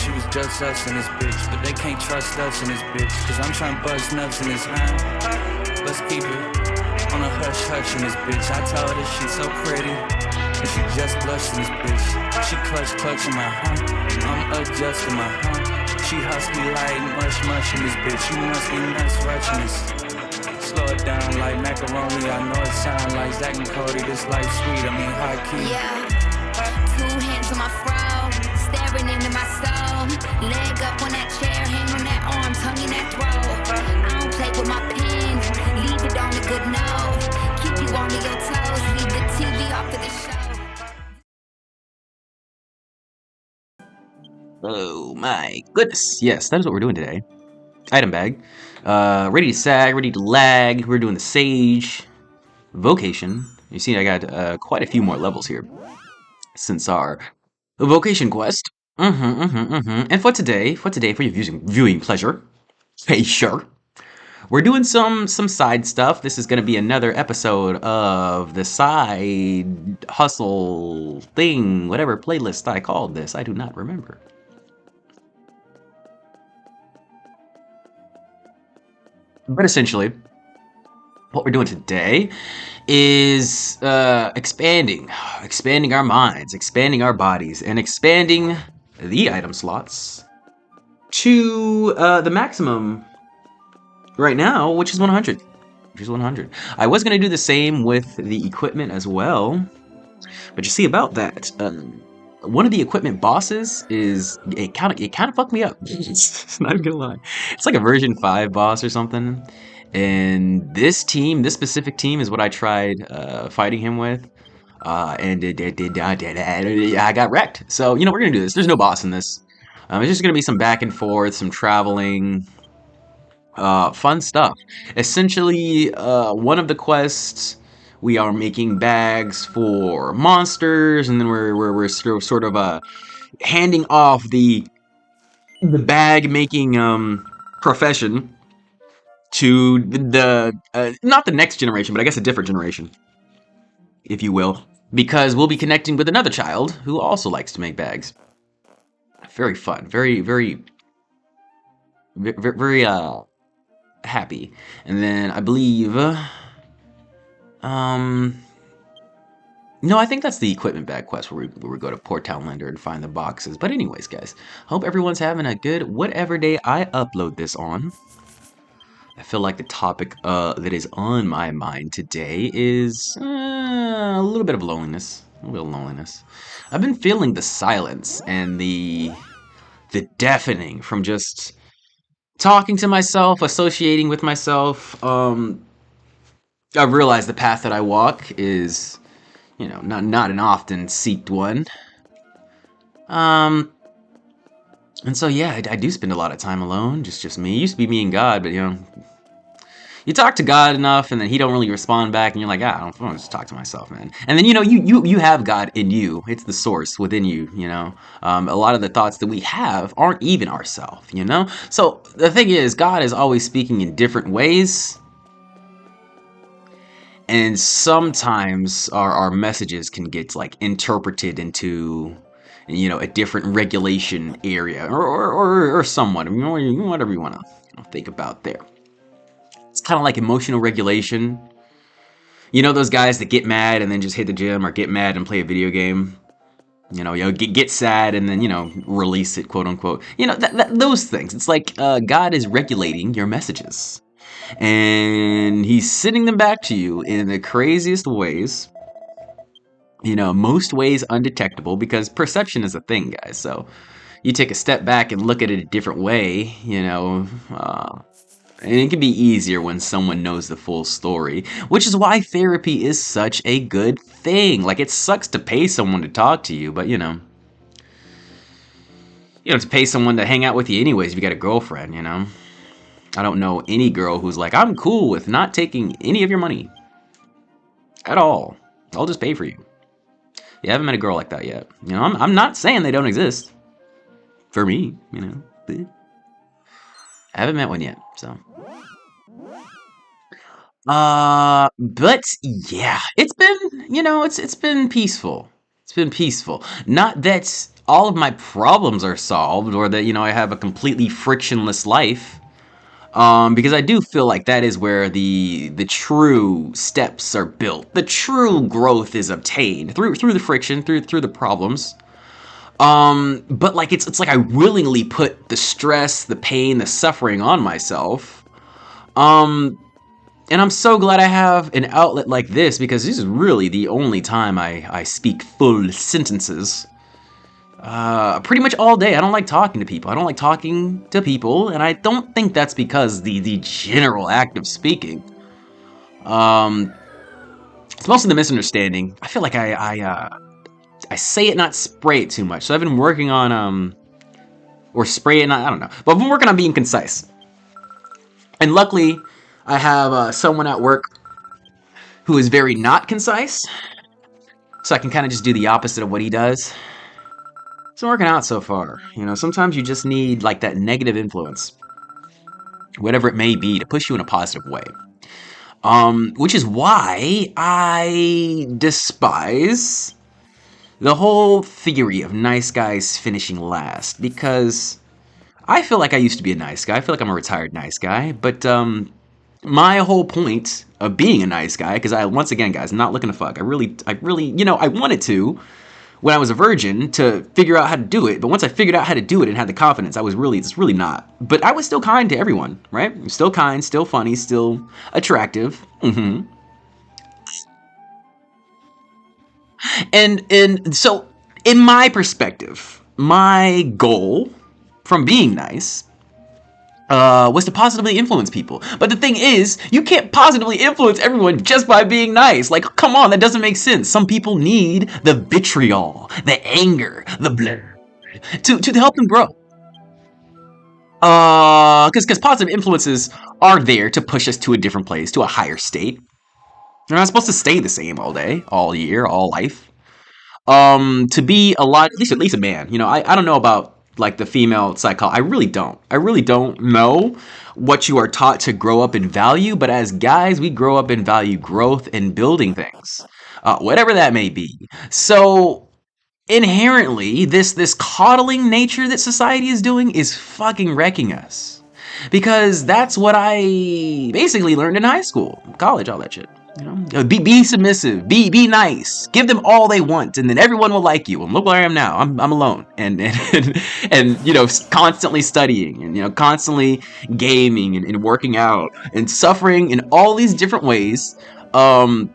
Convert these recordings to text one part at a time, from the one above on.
she was just us in this bitch. But they can't trust us in this bitch, cause I'm trying to buzz nuts in this hand. Let's keep it on a hush-hush in this bitch. I tell her that she's so pretty, and she just blushed in this bitch. She clutch in my hand, I'm adjusting my hand. She husky like mush in this bitch. You must be nuts watching this. Slow it down like macaroni. I know it sound like Zach and Cody. This life sweet, I mean high key. Yeah, 2 hands on my fro, staring into my soul. Leg up on that chair, hand on that arm, tongue in that throat. I don't play with my pen, leave it on a good note. Keep you on your toes, leave the TV off of the show. Oh my goodness. Yes, that is what we're doing today. Item bag. Ready to sag, ready to lag. We're doing the Sage Vocation. You see, I got quite a few more levels here since our Vocation quest. And for today, for your viewing pleasure, hey, sure. We're doing some side stuff. This is going to be another episode of the side hustle thing, whatever playlist I called this. I do not remember. But essentially, what we're doing today is expanding our minds, expanding our bodies, and expanding the item slots to the maximum right now, which is 100. I was going to do the same with the equipment as well, but you see about that, one of the equipment bosses is it kind of fucked me up. It's not even gonna lie. It's like a version 5 boss or something. And this specific team is what I tried fighting him with. And I got wrecked. So, we're gonna do this. There's no boss in this. It's just gonna be some back and forth, some traveling, fun stuff. Essentially, one of the quests, we are making bags for monsters, and then we're sort of handing off the bag making profession to the not the next generation, but I guess a different generation, if you will, because we'll be connecting with another child who also likes to make bags. Very fun, very happy. And then I believe no, I think that's the equipment bag quest where we go to Port Townlander and find the boxes. But anyways, guys, hope everyone's having a good whatever day I upload this on. I feel like the topic that is on my mind today is a little bit of loneliness. I've been feeling the silence and the deafening from just talking to myself, associating with myself. I've realized the path that I walk is, not an often seeked one. And so yeah, I do spend a lot of time alone, just me. It used to be me and God, but you talk to God enough, and then He don't really respond back, and you're like, I don't just talk to myself, man. And then you have God in you. It's the source within you. A lot of the thoughts that we have aren't even ourself. So the thing is, God is always speaking in different ways. And sometimes our messages can get interpreted into, a different regulation area or somewhat, whatever you want to think about there. It's kind of like emotional regulation. Those guys that get mad and then just hit the gym, or get mad and play a video game. Get sad and then release it, quote unquote. Those things. It's like God is regulating your messages. And He's sending them back to you in the craziest ways. Most ways undetectable, because perception is a thing, guys. So you take a step back and look at it a different way, and it can be easier when someone knows the full story, which is why therapy is such a good thing. It sucks to pay someone to talk to you, but you don't have to pay someone to hang out with you anyways if you got a girlfriend, I don't know any girl who's like, I'm cool with not taking any of your money at all. I'll just pay for you. You haven't met a girl like that yet. I'm not saying they don't exist. For me, I haven't met one yet, so. But yeah, it's been, it's been peaceful. It's been peaceful. Not that all of my problems are solved, or that, you know, I have a completely frictionless life. Because I do feel like that is where the true steps are built. The true growth is obtained through the friction, through the problems. But like it's like I willingly put the stress, the pain, the suffering on myself. And I'm so glad I have an outlet like this, because this is really the only time I speak full sentences. Pretty much all day. I don't like talking to people. I don't like talking to people, and I don't think that's because the general act of speaking. It's mostly the misunderstanding. I feel like I say it, not spray it too much. So I've been working on or spray it, not, I don't know. But I've been working on being concise. And luckily, I have someone at work who is very not concise, so I can kind of just do the opposite of what he does. It's working out so far. You know, sometimes you just need like that negative influence, whatever it may be, to push you in a positive way. Which is why I despise the whole theory of nice guys finishing last, because I feel like I used to be a nice guy. I feel like I'm a retired nice guy, but my whole point of being a nice guy, because once again, guys, I'm not looking to fuck. I really, you know, I wanted to, when I was a virgin, to figure out how to do it. But once I figured out how to do it and had the confidence, it's really not. But I was still kind to everyone, right? Still kind, still funny, still attractive. And so, in my perspective, my goal from being nice was to positively influence people. But the thing is, you can't positively influence everyone just by being nice. Like, come on, that doesn't make sense. Some people need the vitriol, the anger, the blood to help them grow. Because positive influences are there to push us to a different place, to a higher state. They're not supposed to stay the same all day, all year, all life. To be a lot, at least a man. You know, I don't know about like the female psychology. I really don't know what you are taught to grow up and value, but as guys, we grow up and value growth and building things, whatever that may be. So inherently, this coddling nature that society is doing is fucking wrecking us, because that's what I basically learned in high school, college, all that shit. You know, be submissive, be nice, give them all they want, and then everyone will like you. And look where I am now. I'm alone, and you know, constantly studying, and you know, constantly gaming and working out and suffering in all these different ways. And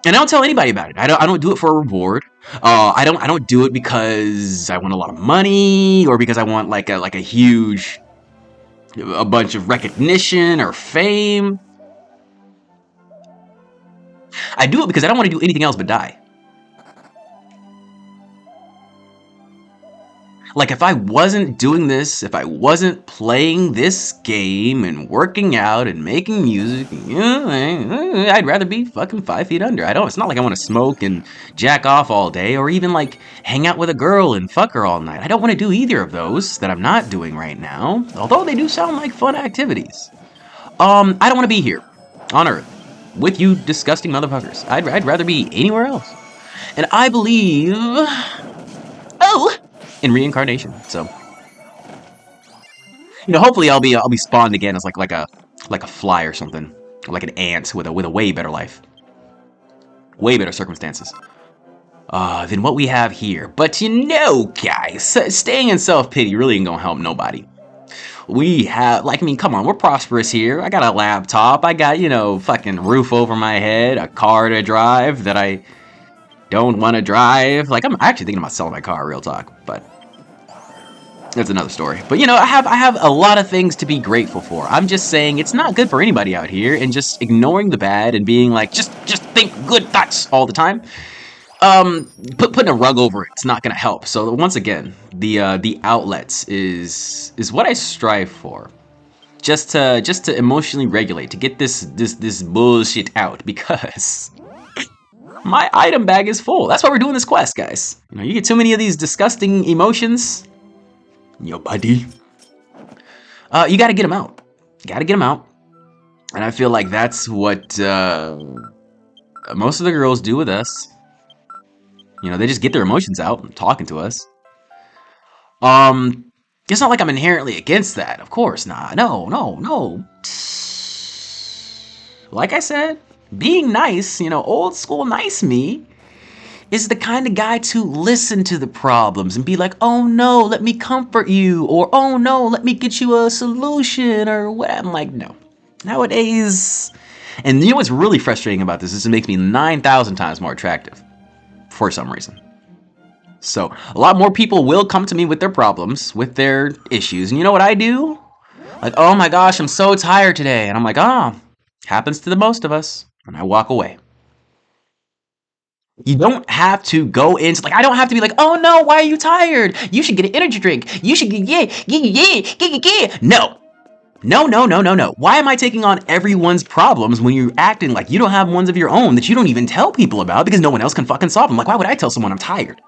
I don't tell anybody about it. I don't do it for a reward. I don't do it because I want a lot of money, or because I want like a bunch of recognition or fame. I do it because I don't want to do anything else but die. Like, if I wasn't doing this, if I wasn't playing this game and working out and making music, you know, I'd rather be fucking 5 feet under. It's not like I want to smoke and jack off all day, or even like hang out with a girl and fuck her all night. I don't want to do either of those that I'm not doing right now, although they do sound like fun activities. I don't want to be here on Earth with you disgusting motherfuckers. I'd rather be anywhere else. And I believe in reincarnation. So, you know, hopefully I'll be spawned again as like a fly or something, or like an ant with a way better life, way better circumstances than what we have here. But you know, guys, staying in self-pity really ain't gonna help nobody. We have, like, I mean, come on, we're prosperous here. I got a laptop. I got, you know, fucking roof over my head, a car to drive that I don't want to drive. Like, I'm actually thinking about selling my car, real talk, but that's another story. But, you know, I have a lot of things to be grateful for. I'm just saying it's not good for anybody out here, and just ignoring the bad and being like, just think good thoughts all the time. Putting a rug over it's not gonna help. So once again, the outlets is what I strive for, just to emotionally regulate, to get this bullshit out, because my item bag is full. That's why we're doing this quest, guys. You know, you get too many of these disgusting emotions in your body. You gotta get them out. And I feel like that's what most of the girls do with us. You know, they just get their emotions out talking to us. It's not like I'm inherently against that. Of course not. No. Like I said, being nice, old school nice me, is the kind of guy to listen to the problems and be like, oh no, let me comfort you, or oh no, let me get you a solution, or what. I'm like, no. Nowadays, and you know what's really frustrating about this is it makes me 9,000 times more attractive for some reason. So a lot more people will come to me with their problems, with their issues, and you know what I do? Like, oh my gosh, I'm so tired today, and I'm like, happens to the most of us, and I walk away. You don't have to go into, like, I don't have to be like, oh no, why are you tired? You should get an energy drink. You should get, yeah. No. Why am I taking on everyone's problems when you're acting like you don't have ones of your own that you don't even tell people about because no one else can fucking solve them? Like, why would I tell someone I'm tired?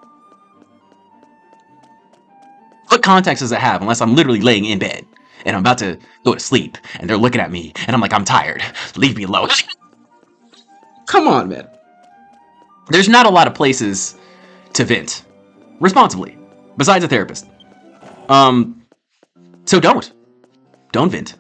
What context does it have unless I'm literally laying in bed and I'm about to go to sleep and they're looking at me and I'm like, I'm tired. Leave me alone. Come on, man. There's not a lot of places to vent responsibly, besides a therapist. So don't vent.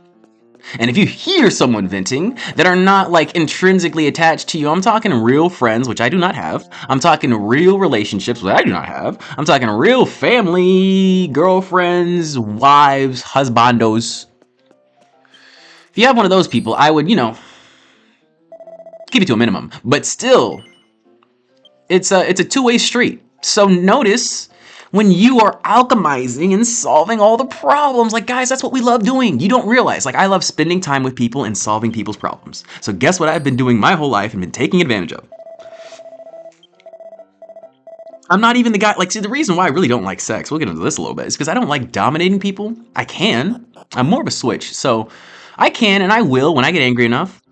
And if you hear someone venting that are not like intrinsically attached to you, I'm talking real friends, which I do not have. I'm talking real relationships, which I do not have. I'm talking real family, girlfriends, wives, husbandos. If you have one of those people, I would, keep it to a minimum. But still, it's a two-way street. So notice when you are alchemizing and solving all the problems. Like, guys, that's what we love doing. You don't realize, like, I love spending time with people and solving people's problems. So guess what I've been doing my whole life and been taking advantage of? I'm not even the guy, like, see, the reason why I really don't like sex, we'll get into this a little bit, is because I don't like dominating people. I can. I'm more of a switch. So I can and I will when I get angry enough.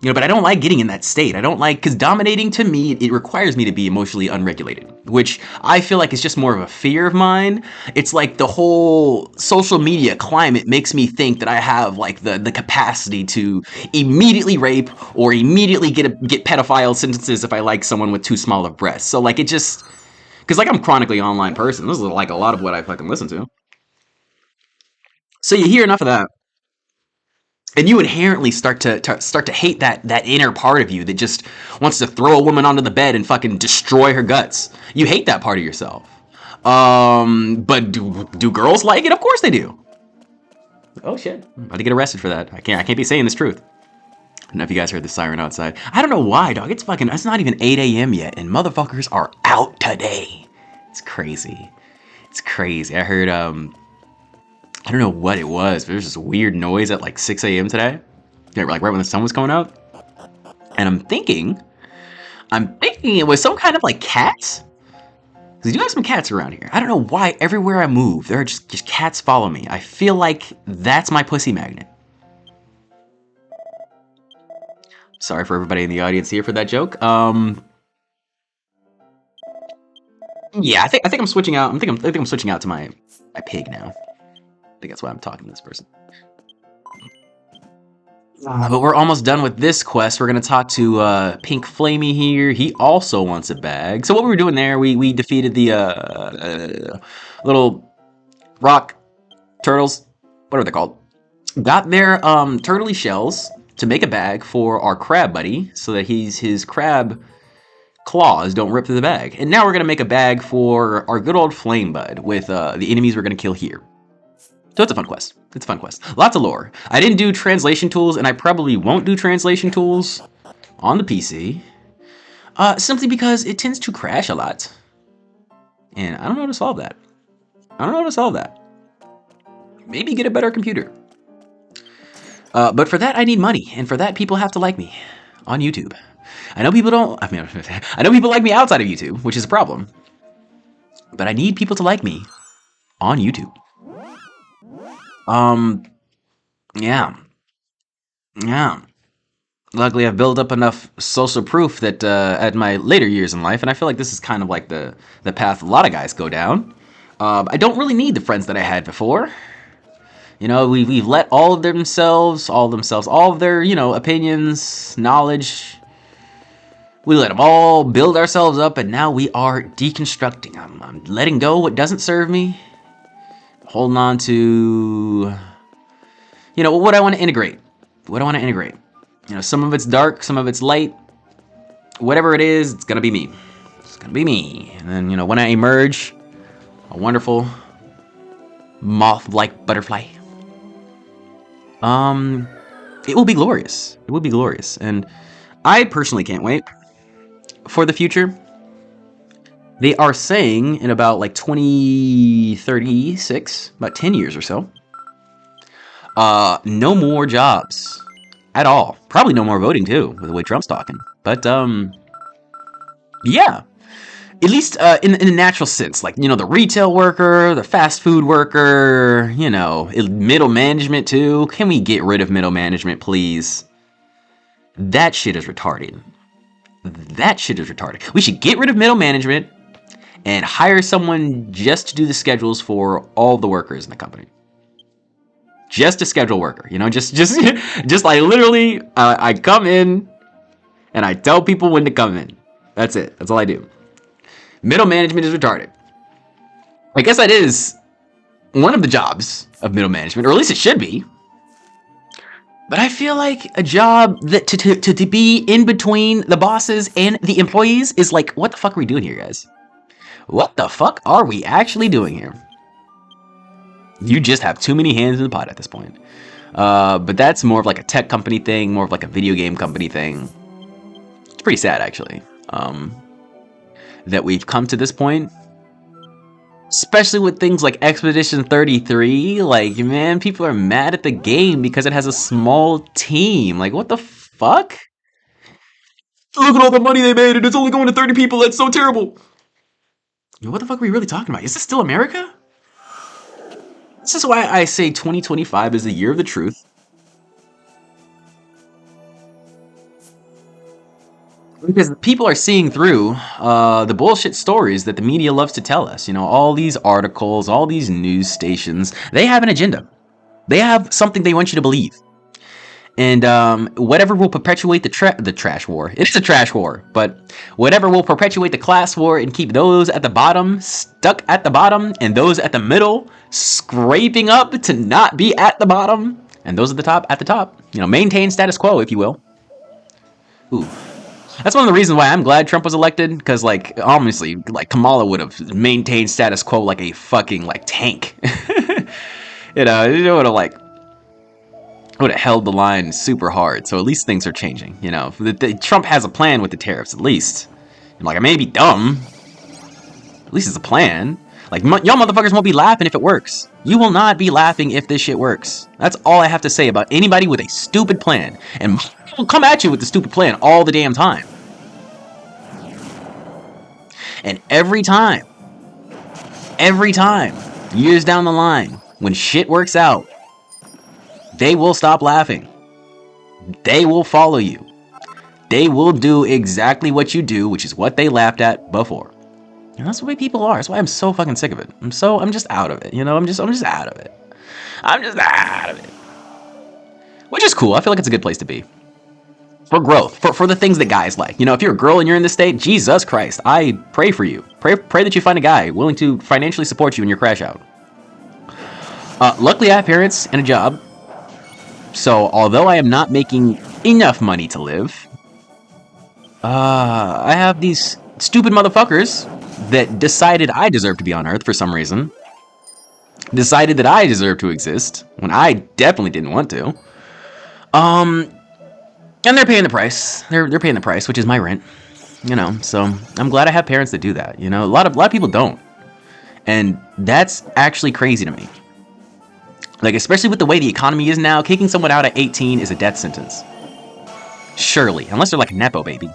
But I don't like getting in that state. I don't like, because dominating to me, it requires me to be emotionally unregulated, which I feel like is just more of a fear of mine. It's like the whole social media climate makes me think that I have like the capacity to immediately rape or immediately get pedophile sentences if I like someone with too small of breasts. So like it just, because like I'm a chronically online person. This is like a lot of what I fucking listen to. So you hear enough of that. And you inherently start to hate that inner part of you that just wants to throw a woman onto the bed and fucking destroy her guts. You hate that part of yourself. But do girls like it? Of course they do. Oh shit! I'm about to get arrested for that. I can't be saying this truth. I don't know if you guys heard the siren outside. I don't know why, dog. It's not even 8 a.m. yet, and motherfuckers are out today. It's crazy. I heard I don't know what it was, but there's this weird noise at like 6 a.m. today. Yeah, like right when the sun was coming out. And I'm thinking it was some kind of like cats. Because we do have some cats around here. I don't know why everywhere I move, there are just cats follow me. I feel like that's my pussy magnet. Sorry for everybody in the audience here for that joke. Yeah, I think I'm switching out. I think I'm switching out to my pig now. I think that's why I'm talking to this person. But we're almost done with this quest. We're going to talk to Pink Flamey here. He also wants a bag. So what we were doing there, we defeated the little rock turtles. What are they called? Got their turtley shells to make a bag for our crab buddy so that his crab claws don't rip through the bag. And now we're going to make a bag for our good old flame bud with the enemies we're going to kill here. So it's a fun quest. Lots of lore. I didn't do translation tools, and I probably won't do translation tools on the PC. Simply because it tends to crash a lot. And I don't know how to solve that. Maybe get a better computer. But for that, I need money. And for that, people have to like me on YouTube. I know people like me outside of YouTube, which is a problem. But I need people to like me on YouTube. Yeah. Luckily, I've built up enough social proof that at my later years in life, and I feel like this is kind of like the path a lot of guys go down. I don't really need the friends that I had before. We've let all of their, opinions, knowledge. We let them all build ourselves up, and now we are deconstructing. I'm letting go what doesn't serve me, holding on to, you know, what I want to integrate. What I want to integrate. You know, some of it's dark, some of it's light. Whatever it is, it's gonna be me. It's gonna be me. And then, you know, when I emerge, a wonderful moth-like butterfly. It will be glorious. It will be glorious. And I personally can't wait for the future. They are saying in about like 2036, about 10 years or so, no more jobs at all. Probably no more voting too, with the way Trump's talking. But, yeah. At least in a natural sense, like, you know, the retail worker, the fast food worker, you know, middle management too. Can we get rid of middle management, please? That shit is retarded. That shit is retarded. We should get rid of middle management and hire someone just to do the schedules for all the workers in the company. Just a schedule worker, you know, just like literally, I come in and I tell people when to come in. That's it. That's all I do. Middle management is retarded. I guess that is one of the jobs of middle management, or at least it should be. But I feel like a job that to be in between the bosses and the employees is like, what the fuck are we doing here, guys? What the fuck are we actually doing here? You just have too many hands in the pot at this point. But that's more of like a tech company thing, more of like a video game company thing. It's pretty sad, actually. That we've come to this point, especially with things like Expedition 33. Like, man, people are mad at the game because it has a small team. Like, what the fuck? Look at all the money they made and it's only going to 30 people. That's so terrible. What the fuck are we really talking about? Is this still America? This is why I say 2025 is the year of the truth. Because people are seeing through the bullshit stories that the media loves to tell us. You know, all these articles, all these news stations, they have an agenda. They have something they want you to believe. And whatever will perpetuate the trash war. It's a trash war, but whatever will perpetuate the class war and keep those at the bottom stuck at the bottom and those at the middle scraping up to not be at the bottom and those at the top. You know, maintain status quo, if you will. Ooh. That's one of the reasons why I'm glad Trump was elected, because, like, obviously, like, Kamala would have maintained status quo like a fucking, like, tank. You know, it would have, like, would have held the line super hard. So at least things are changing, you know. Trump has a plan with the tariffs, at least. And, like, I may be dumb. At least it's a plan. Like, y'all motherfuckers won't be laughing if it works. You will not be laughing if this shit works. That's all I have to say about anybody with a stupid plan. And will come at you with the stupid plan all the damn time. And every time, years down the line, when shit works out, they will stop laughing. They will follow you. They will do exactly what you do, which is what they laughed at before. And that's the way people are. That's why I'm so fucking sick of it. I'm just out of it. You know, I'm just out of it. I'm just out of it. Which is cool. I feel like it's a good place to be. For growth, for the things that guys like. You know, if you're a girl and you're in this state, Jesus Christ, I pray for you. Pray that you find a guy willing to financially support you in your crash out. Luckily, I have parents and a job. So, although I am not making enough money to live, I have these stupid motherfuckers that decided I deserve to be on Earth for some reason. Decided that I deserve to exist when I definitely didn't want to. And they're paying the price. They're paying the price, which is my rent. You know, so I'm glad I have parents that do that. You know, a lot of people don't. And that's actually crazy to me. Like, especially with the way the economy is now, kicking someone out at 18 is a death sentence. Surely, unless they're like a Nepo baby.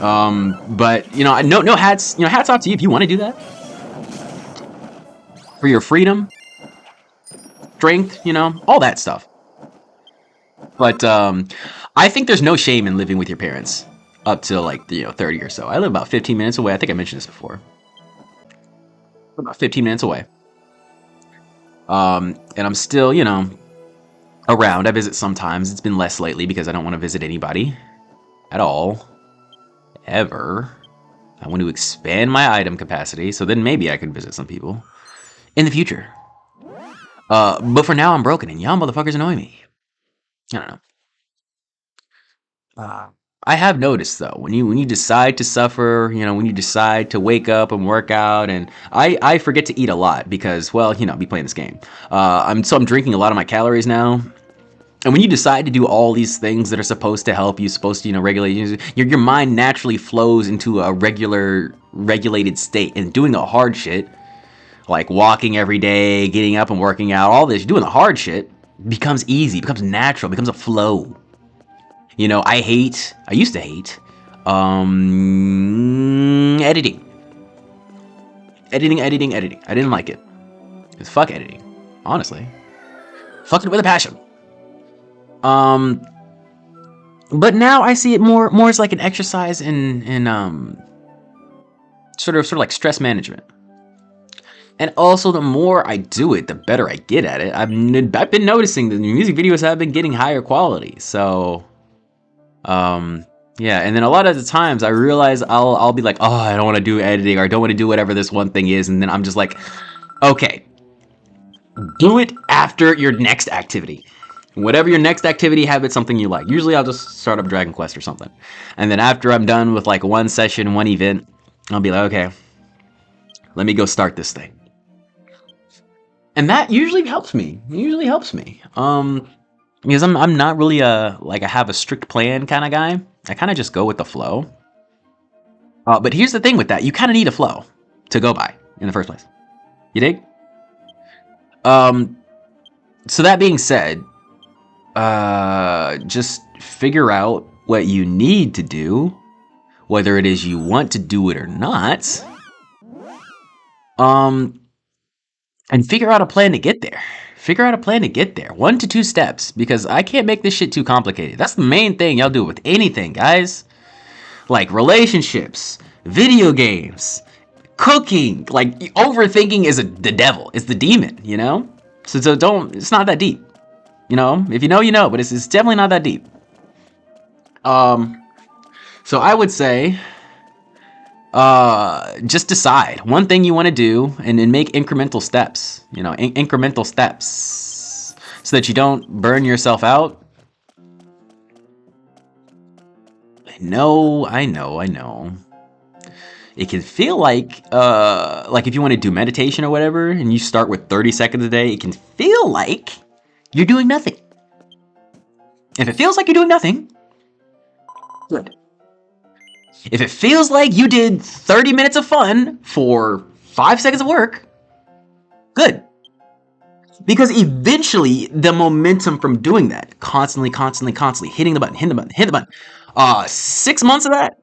But, you know, no hats, you know, hats off to you if you want to do that. For your freedom, strength, you know, all that stuff. But, I think there's no shame in living with your parents up to, like, you know, 30 or so. I live about 15 minutes away. I think I mentioned this before. About 15 minutes away. And I'm still, you know, around. I visit sometimes. It's been less lately because I don't want to visit anybody at all. Ever. I want to expand my item capacity, so then maybe I could visit some people in the future. But for now, I'm broken, and y'all motherfuckers annoy me. I don't know. I have noticed though, when you decide to suffer, when you decide to wake up and work out, and I forget to eat a lot because, well, be playing this game. I'm drinking a lot of my calories now. And when you decide to do all these things that are supposed to help you, supposed to, regulate, your mind naturally flows into a regulated state. And doing the hard shit, like walking every day, getting up and working out, all this, doing the hard shit becomes easy, becomes natural, becomes a flow. I used to hate, editing. Editing. I didn't like it. It's fuck editing, honestly. Fucked it with a passion. But now I see it more as like an exercise in sort of like stress management. And also, the more I do it, the better I get at it. I've been noticing that the music videos have been getting higher quality. So, yeah. And then a lot of the times I realize I'll be like, oh, I don't want to do editing, or I don't want to do whatever this one thing is. And then I'm just like, okay, do it after your next activity. Whatever your next activity, have it something you like. Usually I'll just start up Dragon Quest or something. And then after I'm done with like one session, one event, I'll be like, okay, let me go start this thing. And that usually helps me. Because I'm not really I have a strict plan kind of guy. I kind of just go with the flow. But here's the thing with that. You kind of need a flow to go by in the first place. You dig? So that being said, just figure out what you need to do, whether it is you want to do it or not. And figure out a plan to get there. 1 to 2 steps, because I can't make this shit too complicated. That's the main thing y'all do with anything, guys. Like relationships, video games, cooking. Like overthinking is the devil. It's the demon, So don't. It's not that deep. If you know, but it's definitely not that deep. So I would say, just decide one thing you want to do and then make incremental steps, incremental steps so that you don't burn yourself out. I know. It can feel like if you want to do meditation or whatever, and you start with 30 seconds a day, it can feel like you're doing nothing. If it feels like you're doing nothing, good. If it feels like you did 30 minutes of fun for 5 seconds of work, good. Because eventually, the momentum from doing that, constantly, hitting the button, 6 months of that,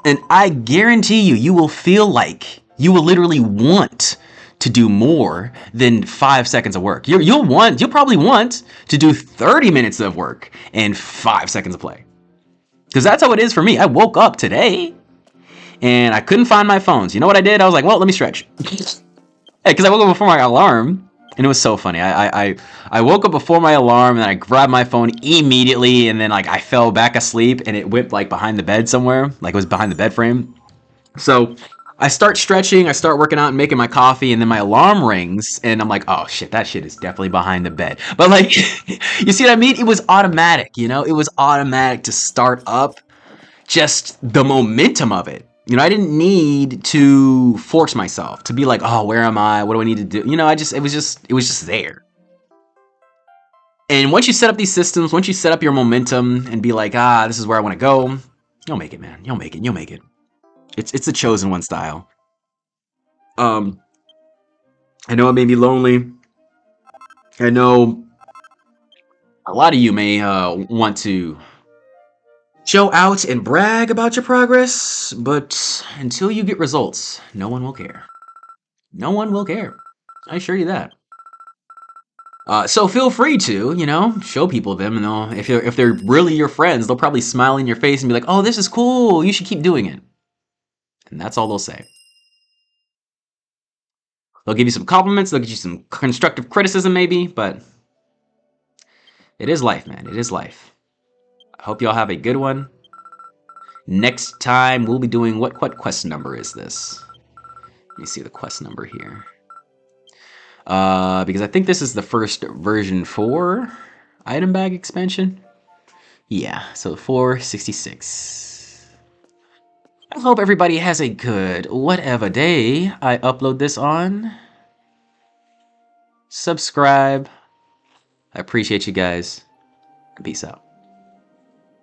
and I guarantee you will feel like you will literally want to do more than 5 seconds of work. You'll probably want to do 30 minutes of work and 5 seconds of play. Because that's how it is for me. I woke up today and I couldn't find my phones. You know what I did? I was like, well, let me stretch. Because I woke up before my alarm, and it was so funny. I woke up before my alarm, and I grabbed my phone immediately, and then I fell back asleep, and it went behind the bed somewhere, it was behind the bed frame. So I start stretching, I start working out and making my coffee, and then my alarm rings, and I'm like, oh shit, that shit is definitely behind the bed. But you see what I mean? It was automatic, it was automatic to start up, just the momentum of it. I didn't need to force myself to be like, oh, where am I? What do I need to do? It was just there. And once you set up these systems, once you set up your momentum and be like, this is where I want to go, you'll make it, man. You'll make it. It's the chosen one style. I know it may be lonely. I know a lot of you may want to show out and brag about your progress, but until you get results, no one will care. No one will care. I assure you that. So feel free to, show people them, and if they're really your friends, they'll probably smile in your face and be like, oh, this is cool, you should keep doing it. And that's all they'll say. They'll give you some compliments, they'll give you some constructive criticism maybe, but it is life, man. It is life. I hope y'all have a good one. Next time we'll be doing what quest number is this? Let me see the quest number here. because I think this is the first version 4 item bag expansion. Yeah, so 466. I hope everybody has a good whatever day I upload this on. Subscribe. I appreciate you guys. Peace out.